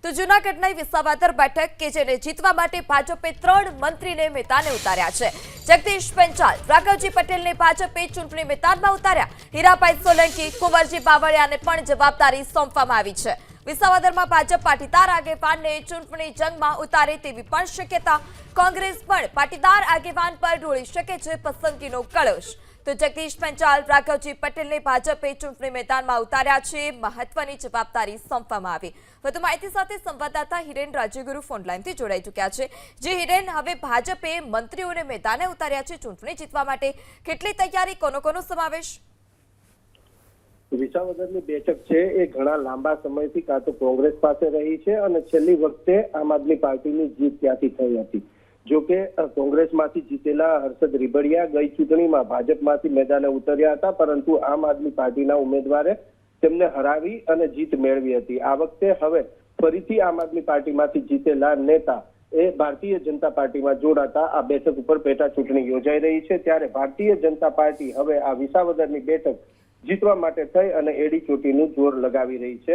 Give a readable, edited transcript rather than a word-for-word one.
તો જૂનાગઢની વિસાવદર બેઠક કે જેને જીતવા માટે ભાજપે 3 મંત્રીને મેદાને ઉતાર્યા છે। જગદીશ પંચાલ, રાઘવજી પટેલને ભાજપે ચૂંટણી મેદાનમાં ઉતાર્યા। હીરાભાઈ સોલંકી, કુંવરજી બાવળિયાને પણ જવાબદારી સોંપવામાં આવી છે। વિસાવદરમાં ભાજપ પાટીદાર આગેવાનને ચૂંટણી જંગમાં ઉતારે તેવી પણ શક્યતા। કોંગ્રેસ પણ પાટીદાર આગેવાન પર ઢોળી શકે છે પસંદગીનો કળશ। તો જગદીશ પંચાલ, રાઘવજી પટેલને ભાજપે ચૂંટણી મેદાનમાં ઉતાર્યા છે। મહત્વની જવાબદારી સોંપવામાં આવી। વધુ માહિતી સાથે સંવાદદાતા હિરેન રાજ્યગુરુ ફોનલાઈનથી જોડાઈ ચૂક્યા છે। જે હિરેન, હવે ભાજપે મંત્રીઓને મેદાને ઉતાર્યા છે ચૂંટણી જીતવા માટે, કેટલી તૈયારી, કોનો સમાવેશ? વિસાવદરની બેઠક છે એ ઘણા લાંબા સમયથી કાં તો કોંગ્રેસ પાસે રહી છે અને છેલ્લી વખતે આમ આદમી પાર્ટીની જીત ત્યાંથી થઈ હતી। જોકે કોંગ્રેસમાંથી જીતેલા હર્ષદ રીબડિયા ગઈ ચૂંટણીમાં ભાજપમાંથી મેદાને ઉતર્યા હતા, પરંતુ આમ આદમી પાર્ટીના ઉમેદવારે તેમને હરાવી અને જીત મેળવી હતી। આ વખતે હવે ફરીથી આમ આદમી પાર્ટીમાંથી જીતેલા નેતા એ ભારતીય જનતા પાર્ટીમાં જોડાતા આ બેઠક ઉપર પેટા ચૂંટણી યોજાઈ રહી છે। ત્યારે ભારતીય જનતા પાર્ટી હવે આ વિસાવદરની બેઠક જીતવા માટે થઈ અને એડી ચોટીનું જોર લગાવી રહી છે।